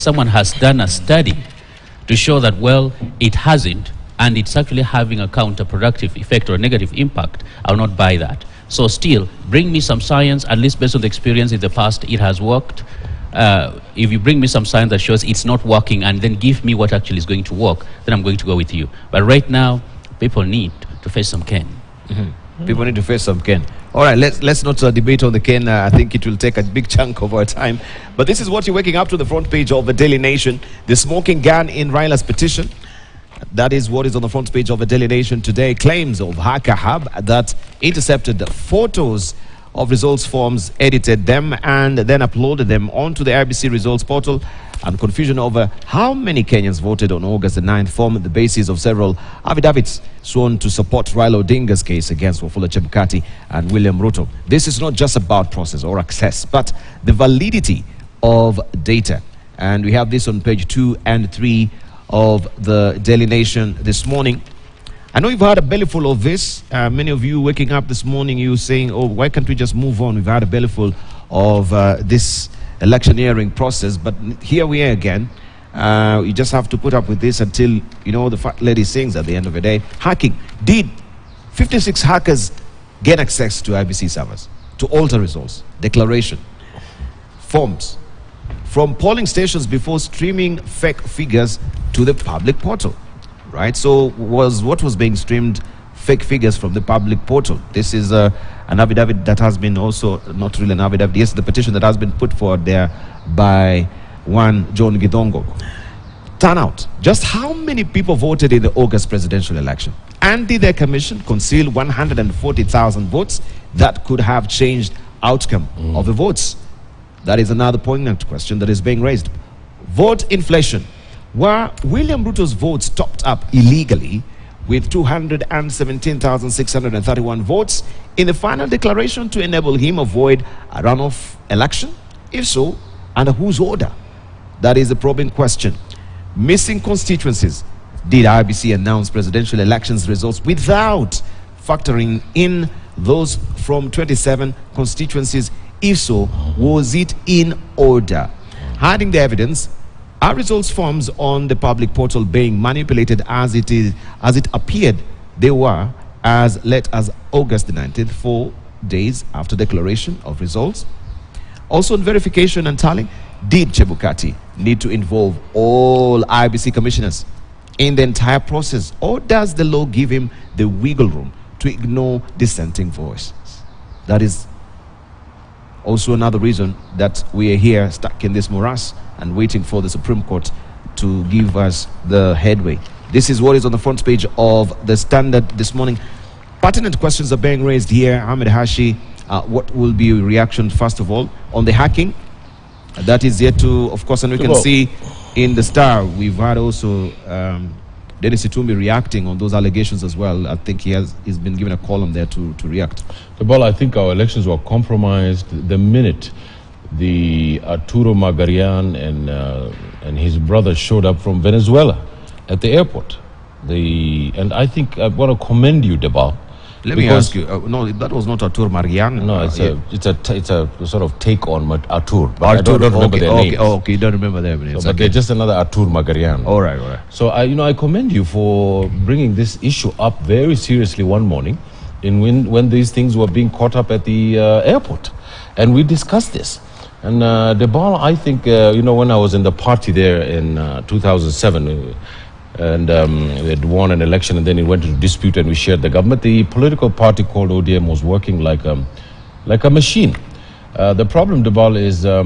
someone has done a study to show that, well, it hasn't, and it's actually having a counterproductive effect or a negative impact, I will not buy that. So still, bring me some science, at least based on the experience in the past, it has worked. If you bring me some science that shows it's not working and then give me what actually is going to work, then I'm going to go with you. But right now, people need to face some cane. People need to face some cane. All right, let's not debate on the cane. I think it will take a big chunk of our time. But this is what you're waking up to the front page of the Daily Nation. The smoking gun in Raila's petition. That is what is on the front page of the Daily Nation today. Claims of Hacker Hub that intercepted photos of results forms, edited them, and then uploaded them onto the IBC results portal. And confusion over how many Kenyans voted on August the 9th formed the basis of several affidavits sworn to support Raila Odinga's case against Wafula Chebukati and William Ruto. This is not just about process or access, but the validity of data. And we have this on page 2 and 3 of the Daily Nation this morning. I know you've had a bellyful of this. Many of you waking up this morning, you saying, oh, why can't we just move on? We've had a bellyful of this electioneering process, but here we are again. You just have to put up with this until, you know, the fat lady sings at the end of the day. Hacking. Did 56 hackers get access to IBC servers to alter results, declaration, forms, from polling stations before streaming fake figures to the public portal? Right? So what was being streamed fake figures from the public portal? This is an affidavit that has been also, not really an affidavit, yes, the petition that has been put forward there by one John Githongo. Turnout. Just how many people voted in the August presidential election? And did their commission conceal 140,000 votes that could have changed outcome of the votes? That is another poignant question that is being raised. Vote inflation. Were William Ruto's votes topped up illegally with 217,631 votes in the final declaration to enable him avoid a runoff election? If so, under whose order? That is a probing question. Missing constituencies. Did IBC announce presidential elections results without factoring in those from 27 constituencies? If so, was it in order? Hiding the evidence, are results forms on the public portal being manipulated as it appeared they were as late as August the 19th, 4 days after declaration of results? Also on verification and tallying, did Chebukati need to involve all IBC commissioners in the entire process, or does the law give him the wiggle room to ignore dissenting voices? That is also another reason that we are here stuck in this morass and waiting for the Supreme Court to give us the headway. This is what is on the front page of the Standard this morning. Pertinent questions are being raised here. Ahmed Hashi, what will be your reaction first of all on the hacking? That is yet to, of course, and we can see in the Star, we've had also Dennis Itumbi reacting on those allegations as well. I think he's been given a column there to react. Well, I think our elections were compromised the minute the Arturo Magarian and his brother showed up from Venezuela at the airport. And I think I want to commend you, Debal. Let me ask you. No, that was not Arturo Magarian. No, it's a sort of take on Arturo. But Arturo, I don't remember their names. Okay, you don't remember their names. So, but they're just another Arturo Magarian. All right. So I commend you for bringing this issue up very seriously one morning, when these things were being caught up at the airport, and we discussed this. And Debal, I think when I was in the party there in 2007. And we had won an election, and then it went into dispute, and we shared the government. The political party called ODM was working like a machine. The problem, Debal, is the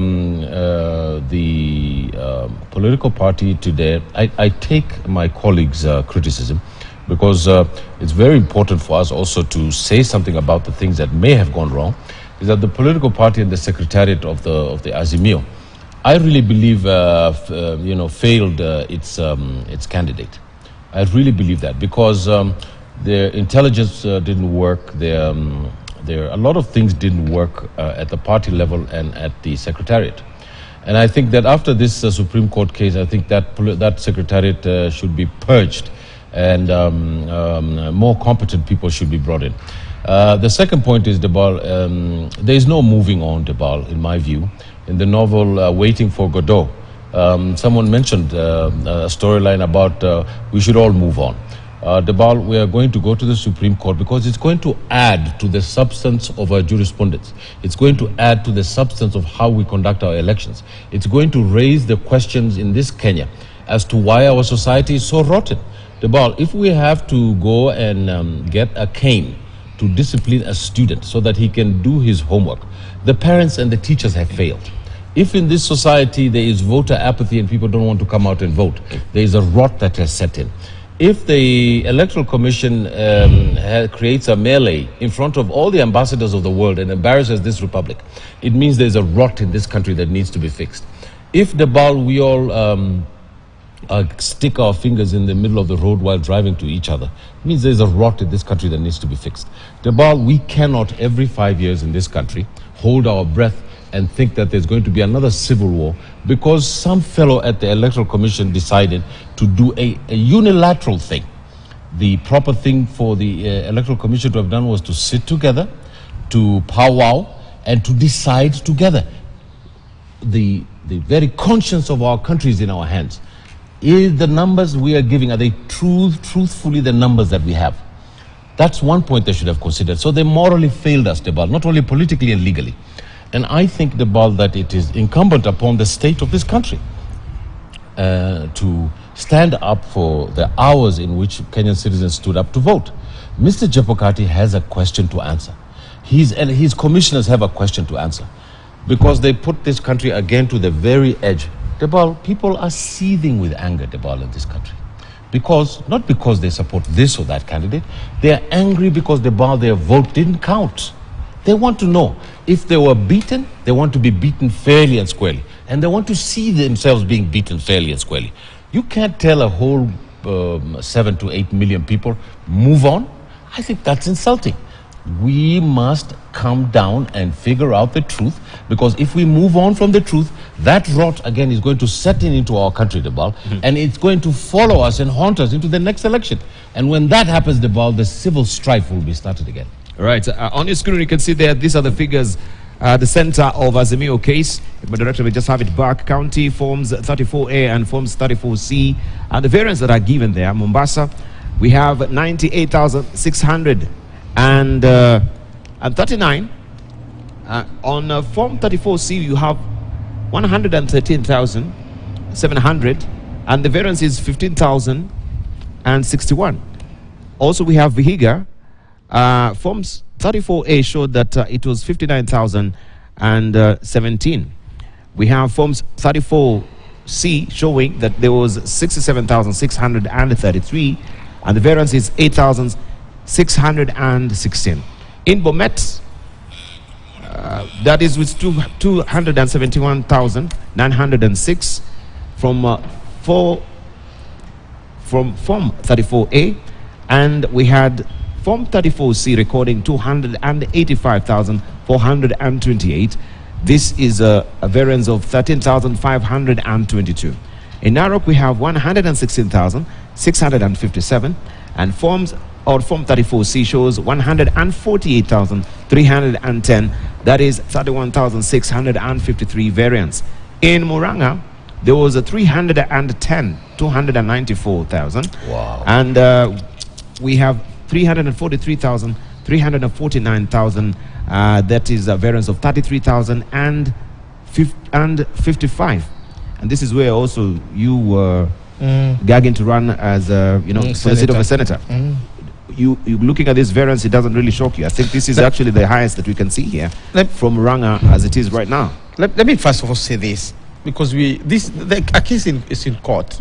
political party today. I take my colleagues' criticism because it's very important for us also to say something about the things that may have gone wrong. Is that the political party and the secretariat of the Azimio, I really believe, failed its candidate. I really believe that because their intelligence didn't work. A lot of things didn't work at the party level and at the secretariat. And I think that after this Supreme Court case, I think that secretariat should be purged, and more competent people should be brought in. The second point is, Debal, there is no moving on, Debal, in my view. In the novel Waiting for Godot, Someone mentioned a storyline about we should all move on. Debal, we are going to go to the Supreme Court because it's going to add to the substance of our jurisprudence. It's going to add to the substance of how we conduct our elections. It's going to raise the questions in this Kenya as to why our society is so rotten. Debal, if we have to go and get a cane to discipline a student so that he can do his homework, the parents and the teachers have failed. If in this society there is voter apathy and people don't want to come out and vote, there is a rot that has set in. If the Electoral Commission creates a melee in front of all the ambassadors of the world and embarrasses this republic, it means there's a rot in this country that needs to be fixed. If we all stick our fingers in the middle of the road while driving to each other, it means there's a rot in this country that needs to be fixed. We cannot every 5 years in this country hold our breath and think that there's going to be another civil war because some fellow at the Electoral Commission decided to do a unilateral thing. The proper thing for the Electoral Commission to have done was to sit together, to powwow, and to decide together. The very conscience of our country is in our hands. Is the numbers we are giving, are they truthfully the numbers that we have? That's one point they should have considered. So they morally failed us, Debal, not only politically and legally. And I think, Debal, that it is incumbent upon the state of this country to stand up for the hours in which Kenyan citizens stood up to vote. Mr. Jepokati has a question to answer. His commissioners have a question to answer because they put this country again to the very edge. Debal, people are seething with anger, Debal, in this country. Not because they support this or that candidate, they are angry because Debal, their vote didn't count. They want to know if they were beaten, they want to be beaten fairly and squarely. And they want to see themselves being beaten fairly and squarely. You can't tell a whole 7 to 8 million people, move on. I think that's insulting. We must come down and figure out the truth, because if we move on from the truth, that rot again is going to set into our country, Debal, and it's going to follow us and haunt us into the next election. And when that happens, Debal, the civil strife will be started again. Right. On your screen, you can see there, these are the figures, the center of Azimio case. My director will just have it back. County forms 34A and forms 34C. And the variants that are given there, Mombasa, we have 98,639. On form 34C, you have 113,700. And the variance is 15,061. Also, we have Vihiga. Forms 34A showed that it was 59,017. We have forms 34C showing that there was 67,633, and the variance is 8,616. In Bomet, that is with 271,906 from form 34A, and we had Form 34C recording 285,428. This is a variance of 13,522. In Narok, we have 116,657, and Form 34C shows 148,310. That is 31,653 variance. In Muranga, there was a 294,000. Wow. And we have 343,349,000. That is a variance of 33,055. And this is where also you were gagging to run as for the seat of a senator. You looking at this variance, it doesn't really shock you. I think this is actually the highest that we can see here from Ranga as it is right now. Let me first of all say this, because a case is in court,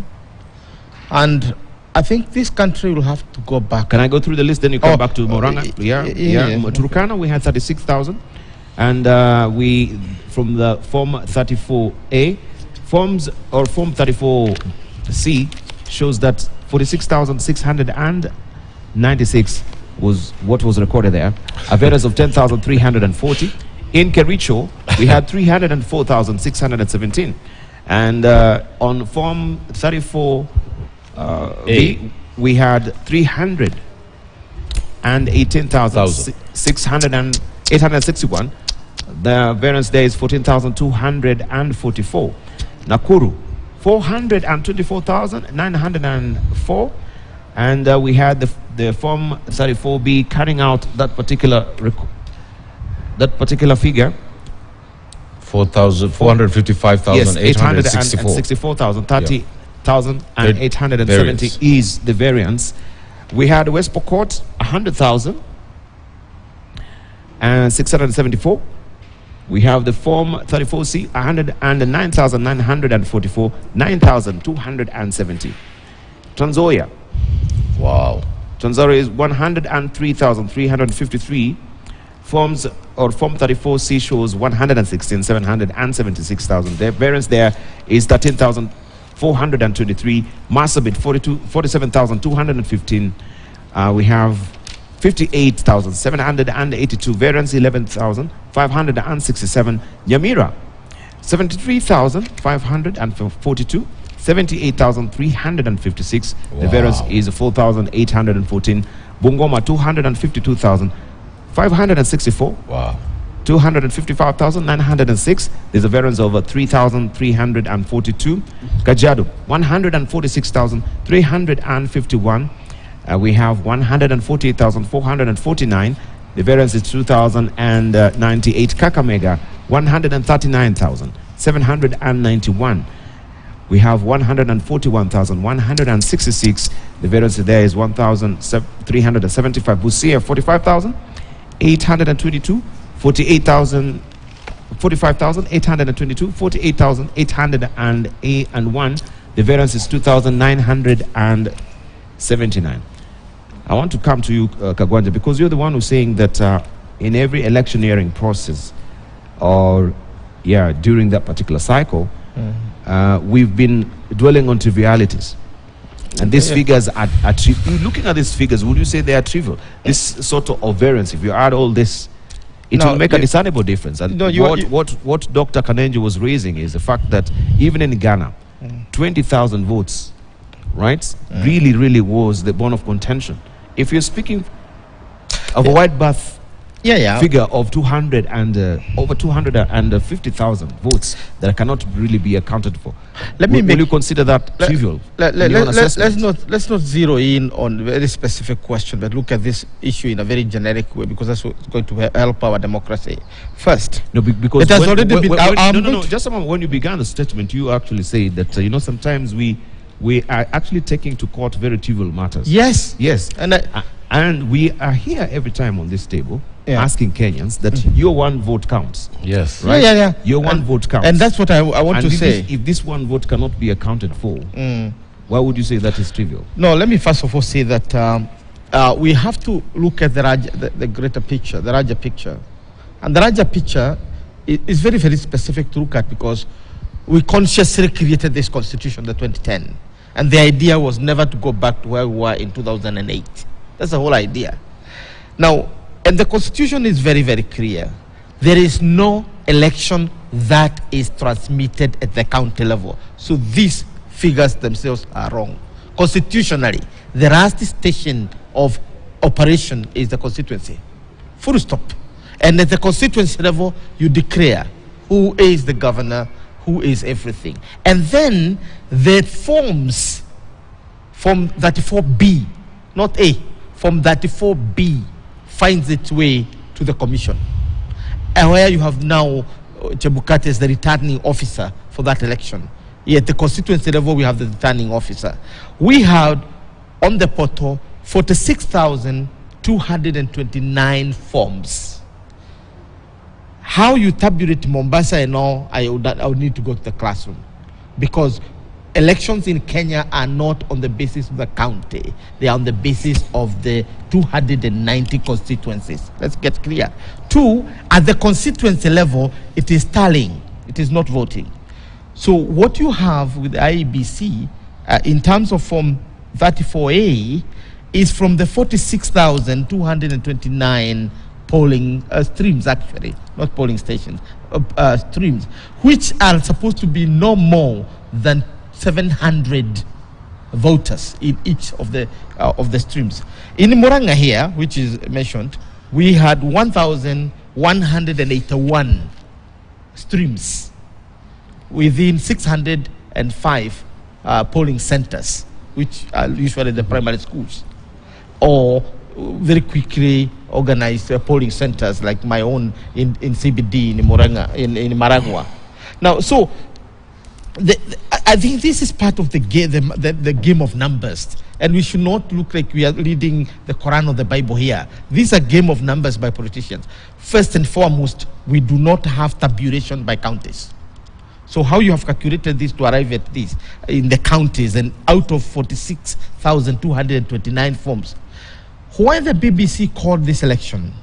and I think this country will have to go back. Can I go through the list, then you come back to Moranga? Turkana, we had 36,000. And we, from the Form 34A, Form 34C shows that 46,696 was what was recorded there. A variance of 10,340. In Kericho, we had 304,617. And on Form 34... we had 318,861. The variance there is 14,244. Nakuru, 424,904. And we had the Form 34B carrying out that particular figure. 455,864. 30,870 is the variance. We had West Pokot 100,000 and 674. We have the Form 34C 109,944, 9,270. Transoya. Wow. Transoya is 103,353. Forms or Form 34C shows 116,776,000. The variance there is 13,423. Marsabit 47,215. We have 58,782. Variance 11,567. Nyamira 73,542. 78,356. The variance is 4,814. Bungoma 252,564. Wow. 255,906. There's a variance of 3,342. Kajiado 146,351. We have 148,449. The variance is 2,098. Kakamega 139,791. We have 141,166. The variance there is 1,375. Busia 45,822. 45,822, 48,801. The variance is 2,979. I want to come to you, Kagwanja, because you're the one who's saying that in every electioneering process, or during that particular cycle, we've been dwelling on trivialities. And these figures are looking at these figures, would you say they are trivial? This sort of variance, if you add all this, it will make a discernible difference. And what Dr. Kanenji was raising is the fact that even in Ghana, 20,000 votes, right, really was the bone of contention. If you're speaking of a white birth figure of 200 and over 250,000 votes that cannot really be accounted for, will you consider that trivial? Let's not zero in on a very specific question, but look at this issue in a very generic way, because that's what's going to help our democracy. First, because it has already been. Just a moment. When you began the statement, you actually said that sometimes we are actually taking to court very trivial matters. Yes, and we are here every time on this table asking Kenyans that your one vote counts. Yes. Right? Your one vote counts. And that's what I want to say. If this one vote cannot be accounted for, why would you say that is trivial? No, let me first of all say that we have to look at the greater picture, the larger picture. And the larger picture is very, very specific to look at, because we consciously created this constitution, the 2010. And the idea was never to go back to where we were in 2008. That's the whole idea. Now, and the constitution is very, very clear. There is no election that is transmitted at the county level. So these figures themselves are wrong. Constitutionally, the last station of operation is the constituency. Full stop. And at the constituency level, you declare who is the governor, who is everything. And then the forms from 34B, not A, from 34B finds its way to the commission. And where you have now Chebukati as the returning officer for that election. Yet the constituency level, we have the returning officer. We had on the portal 46,229 forms. How you tabulate Mombasa and all, I would need to go to the classroom, because elections in Kenya are not on the basis of the county. They are on the basis of the 290 constituencies. Let's get clear. Two, at the constituency level, it is tallying. It is not voting. So what you have with the IEBC in terms of Form 34A is from the 46,229 polling streams, actually, not polling stations, streams, which are supposed to be no more than 700 voters in each of the streams. In Muranga here, which is mentioned, we had 1,181 streams within 600 205 polling centers, which are usually the primary schools, or very quickly organized polling centers like my own in CBD in Marangwa. Now, so I think this is part of the game of numbers, and we should not look like we are reading the Quran or the Bible here. These are game of numbers by politicians. First and foremost, we do not have tabulation by counties. So how you have calculated this to arrive at this in the counties, and out of 46,229 forms, why the BBC called this election,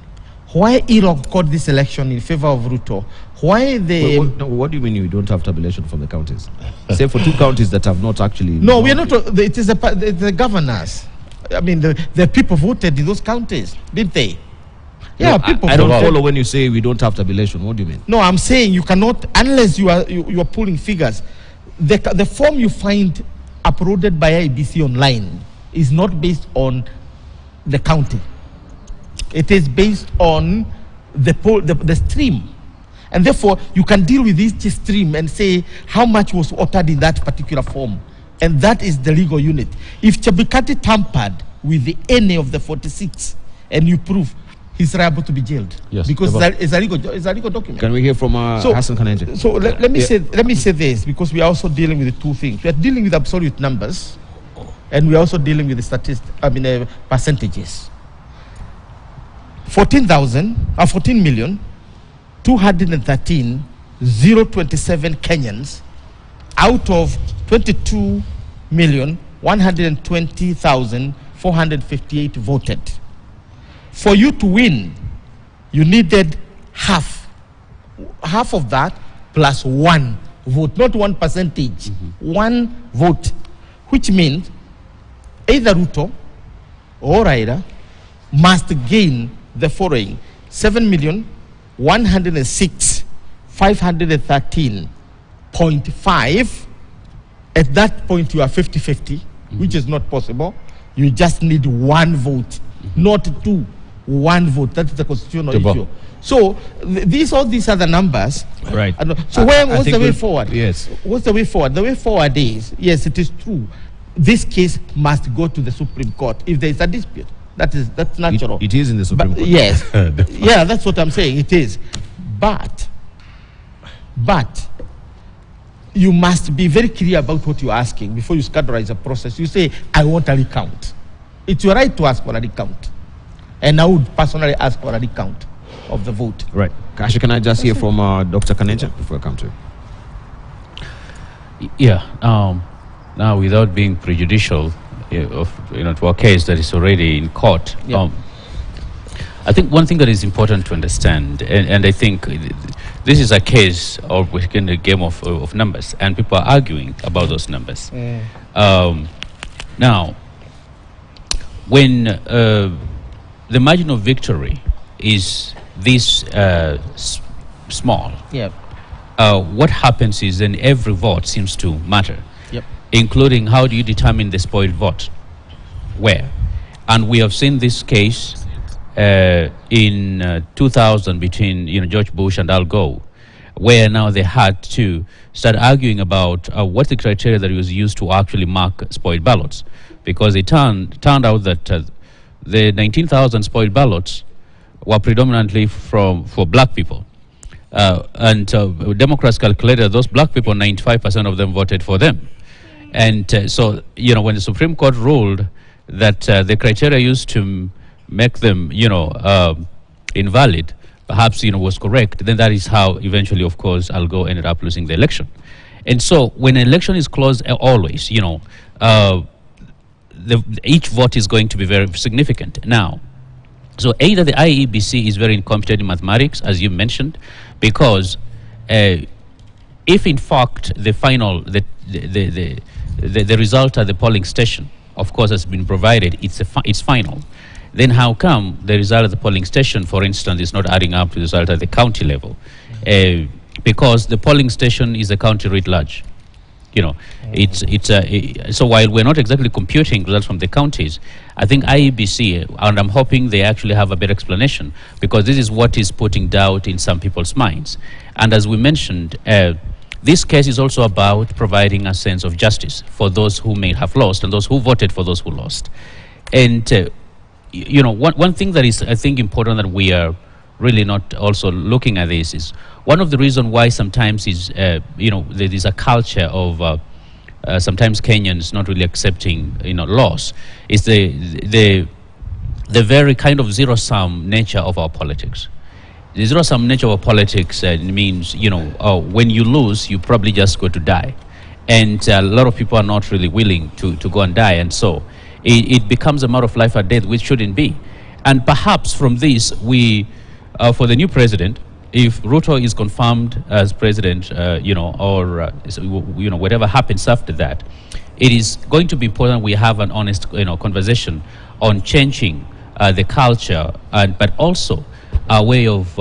why Iraq called this election in favor of Ruto, why the... What do you mean you don't have tabulation from the counties? Say for 2 counties that have not actually... No, we are not... It is the governors. I mean, the people voted in those counties, didn't they? Yeah, people I don't follow when you say we don't have tabulation. What do you mean? No, I'm saying you cannot, unless you are pulling figures. The form you find uploaded by IBC online is not based on the county. It is based on the stream. And therefore, you can deal with this stream and say how much was uttered in that particular form. And that is the legal unit. If Chebukati tampered with any of the 46 and you prove, he's liable to be jailed. Yes, because it's a legal document. Can we hear from Hassan Kanenje? So let me say this, because we are also dealing with the 2 things. We are dealing with absolute numbers, and we are also dealing with the percentages. 14,213,027 Kenyans out of 22,120,458 voted. For you to win, you needed half of that plus 1 vote, not 1 percentage, 1 vote, which means either Ruto or Raila must gain the following: 7,106,513.5. At that point, you are 50-50, which is not possible. You just need 1 vote, not 2. 1 vote. That's the constitutional issue. So all these are the numbers. Right. So what's the way forward? Yes. What's the way forward? The way forward is, yes, it is true, this case must go to the Supreme Court if there is a dispute. That's natural. It is in the Supreme Court. Yes. Yeah, that's what I'm saying. It is. But you must be very clear about what you're asking before you categorize a process. You say, I want a recount. It's your right to ask for a recount. And I would personally ask for a recount of the vote. Right. Kashi, can I just hear from Dr. Kanenje before I come to you? Yeah. Now, without being prejudicial to a case that is already in court, I think one thing that is important to understand, and I think this is a case of within a game of numbers, and people are arguing about those numbers. Now, when the margin of victory is this small, what happens is then every vote seems to matter, including how do you determine the spoiled vote, where. And we have seen this case in 2000 between George Bush and Al Gore, where now they had to start arguing about what's the criteria that was used to actually mark spoiled ballots, because it turned out that the 19,000 spoiled ballots were predominantly for black people. And Democrats calculated those black people, 95% of them voted for them. And so, when the Supreme Court ruled that the criteria used to make them, invalid, perhaps, was correct, then that is how eventually, of course, Al Gore ended up losing the election. And so when an election is close, always, each vote is going to be very significant. Now, so either the IEBC is very incompetent in mathematics, as you mentioned, because if in fact the final, the result at the polling station, of course, has been provided, it's final, then how come the result at the polling station, for instance, is not adding up to the result at the county level? Because the polling station is a county writ large. So while we're not exactly computing results from the counties, I think IEBC, and I'm hoping they actually have a better explanation, because this is what is putting doubt in some people's minds. And as we mentioned, This case is also about providing a sense of justice for those who may have lost and those who voted for those who lost. And, one thing that is, I think, important that we are really not also looking at this is one of the reasons why sometimes is, there is a culture of sometimes Kenyans not really accepting, loss, is the very kind of zero-sum nature of our politics. The zero-sum nature of our politics means, when you lose, you probably just go to die. And a lot of people are not really willing to go and die. And so it becomes a matter of life or death, which shouldn't be. And perhaps from this, for the new president, if Ruto is confirmed as president, whatever happens after that, it is going to be important we have an honest, conversation on changing the culture, but also a way of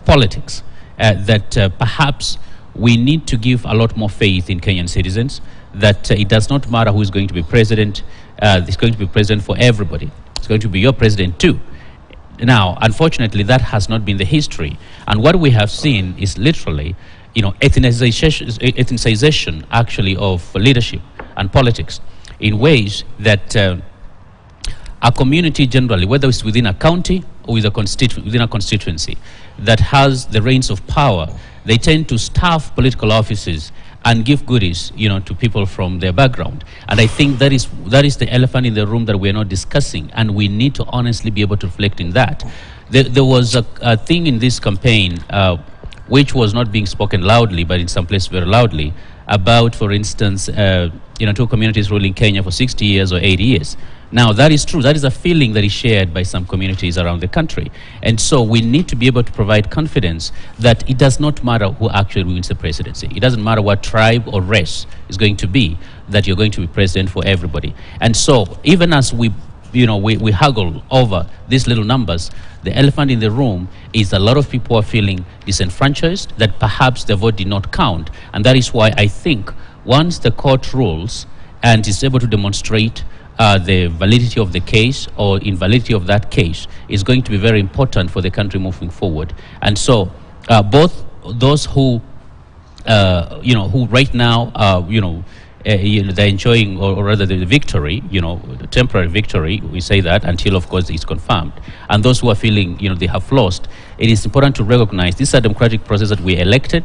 politics that perhaps we need to give a lot more faith in Kenyan citizens, that it does not matter who is going to be president. It's going to be president for everybody. It's going to be your president too. Now, unfortunately, that has not been the history. And what we have seen is literally, ethnicization actually of leadership and politics in ways that a community generally, whether it's within a county or within a constituency that has the reins of power, they tend to staff political offices and give goodies, to people from their background. And I think that is the elephant in the room that we're not discussing, and we need to honestly be able to reflect in that. There was a thing in this campaign which was not being spoken loudly, but in some places very loudly, about, for instance, two communities ruling Kenya for 60 years or 80 years. Now, that is true. That is a feeling that is shared by some communities around the country. And so we need to be able to provide confidence that it does not matter who actually wins the presidency. It doesn't matter what tribe or race is going to be, that you're going to be president for everybody. And so even as we haggle over these little numbers, the elephant in the room is a lot of people are feeling disenfranchised, that perhaps their vote did not count. And that is why I think once the court rules and is able to demonstrate the validity of the case or invalidity of that case, is going to be very important for the country moving forward. And so both those who right now, they're enjoying, or rather the victory, the temporary victory, we say that until, of course, it's confirmed. And those who are feeling, they have lost, it is important to recognize this is a democratic process that we elected,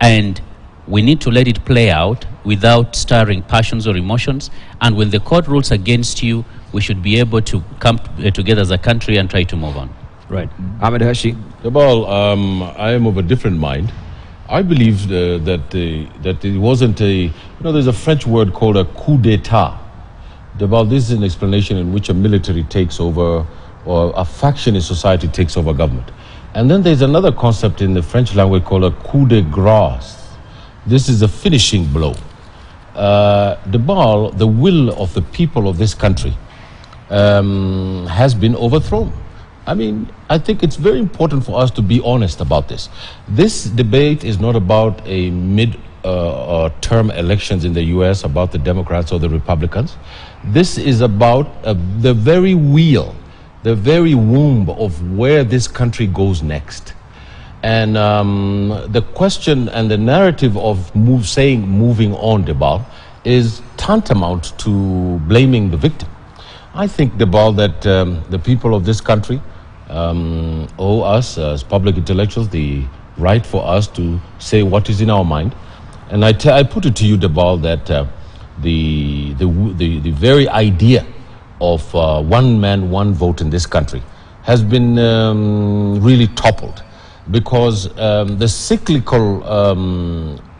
and we need to let it play out without stirring passions or emotions. And when the court rules against you, we should be able to come together as a country and try to move on. Right. Ahmed Hershey. Well, I am of a different mind. I believe that it wasn't there's a French word called a coup d'etat. This is an explanation in which a military takes over, or a faction in society takes over government. And then there's another concept in the French language called a coup de grace. This is a finishing blow. The will of the people of this country has been overthrown. I think it's very important for us to be honest about this. This debate is not about a mid-term elections in the U.S., about the Democrats or the Republicans. This is about the very wheel, the very womb of where this country goes next. And the question and the narrative of moving on, Debal, is tantamount to blaming the victim. I think, Debal, that the people of this country owe us as public intellectuals the right for us to say what is in our mind. And I put it to you, Debal, that the very idea of one man, one vote in this country has been really toppled. Because the cyclical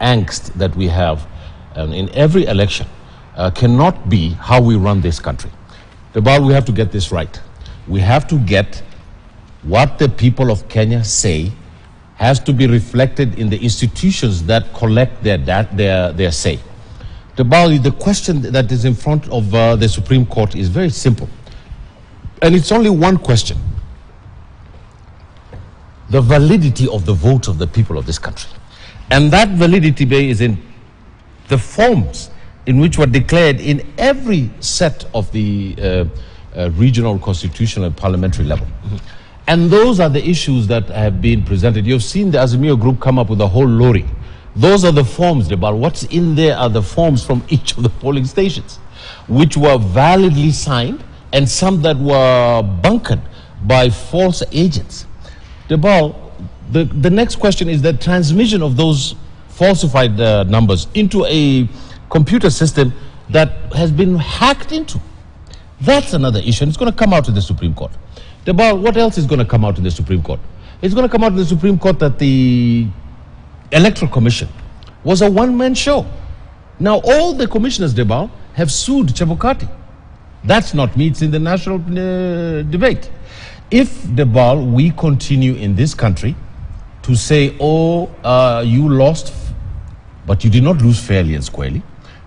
angst that we have in every election cannot be how we run this country. We have to get this right. We have to get what the people of Kenya say has to be reflected in the institutions that collect their say. The question that is in front of the Supreme Court is very simple. And it's only one question: the validity of the vote of the people of this country. And that validity is in the forms in which were declared in every set of the regional, constitutional, and parliamentary level. Mm-hmm. And those are the issues that have been presented. You've seen the Azimio group come up with a whole lorry Those are the forms, Debal. What's in there are the forms from each of the polling stations, which were validly signed, and some that were bunkered by false agents. Debal, the next question is the transmission of those falsified numbers into a computer system that has been hacked into. That's another issue, and it's going to come out in the Supreme Court. Debal, what else is going to come out in the Supreme Court? It's going to come out in the Supreme Court that the Electoral Commission was a one-man show. Now, all the commissioners, Debal, have sued Chebukati. That's not me, it's in the national debate. If, Debal, we continue in this country to say, oh, you lost, but you did not lose fairly and squarely,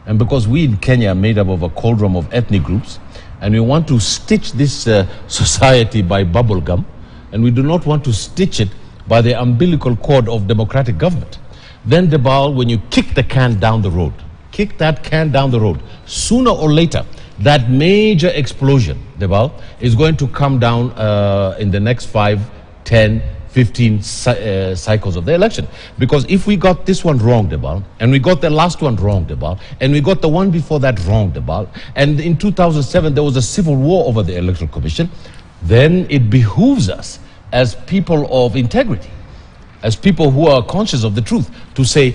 and because we in Kenya are made up of a cauldron of ethnic groups, and we want to stitch this society by bubble gum, and we do not want to stitch it by the umbilical cord of democratic government, then, Debal, when you kick the can down the road, kick that can down the road, sooner or later, that major explosion, Debal, is going to come down in the next 5, 10, 15 cycles of the election. Because if we got this one wrong, Debal, and we got the last one wrong, Debal, and we got the one before that wrong, Debal, and in 2007 there was a civil war over the Electoral Commission, then it behooves us as people of integrity, as people who are conscious of the truth, to say,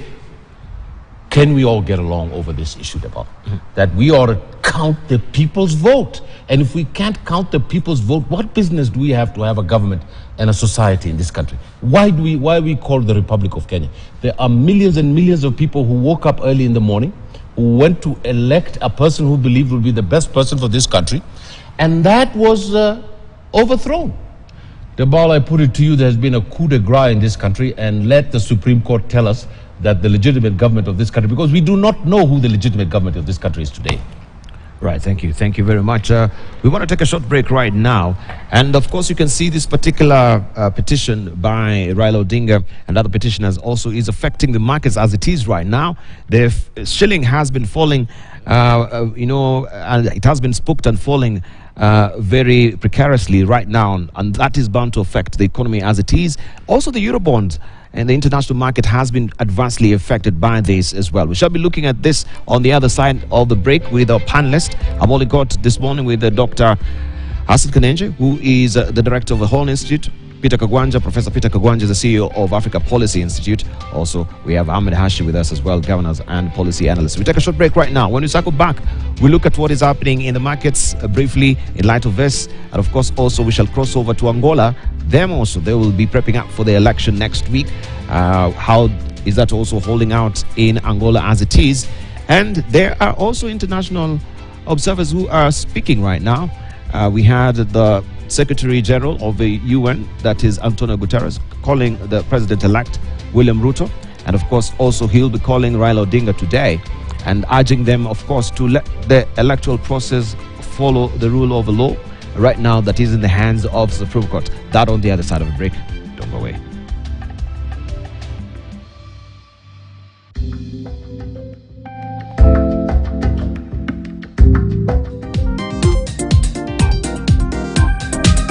can we all get along over this issue, Debal? That we ought to count the people's vote. And if we can't count the people's vote, what business do we have to have a government and a society in this country? Why are we called the Republic of Kenya? There are millions and millions of people who woke up early in the morning, who went to elect a person who believed would be the best person for this country, and that was overthrown. Debal, I put it to you, there has been a coup de grace in this country, and let the Supreme Court tell us that the legitimate government of this country, because we do not know who the legitimate government of this country is today. Right, thank you. Thank you very much. We want to take a short break right now. And of course, you can see this particular petition by Raila Odinga and other petitioners also is affecting the markets as it is right now. The shilling has been falling, and it has been spooked and falling very precariously right now. And that is bound to affect the economy as it is. Also, the Eurobond and the international market has been adversely affected by this as well. We shall be looking at this on the other side of the break with our panelists. I've only got this morning with Dr. Hassan Kanenje, who is the director of the Horn Institute. Peter Kagwanja, Professor Peter Kagwanja is the CEO of Africa Policy Institute. Also, we have Ahmed Hashi with us as well, governors and policy analysts. We take a short break right now. When we circle back, we look at what is happening in the markets briefly in light of this. And of course, also we shall cross over to Angola. Them also, they will be prepping up for the election next week. How is that also holding out in Angola as it is? And there are also international observers who are speaking right now. We had the Secretary General of the UN, that is Antonio Guterres, calling the President-elect William Ruto. And of course, also he'll be calling Raila Odinga today and urging them, of course, to let the electoral process follow the rule of the law. Right now, that is in the hands of the Supreme Court. That on the other side of the break. Don't go away.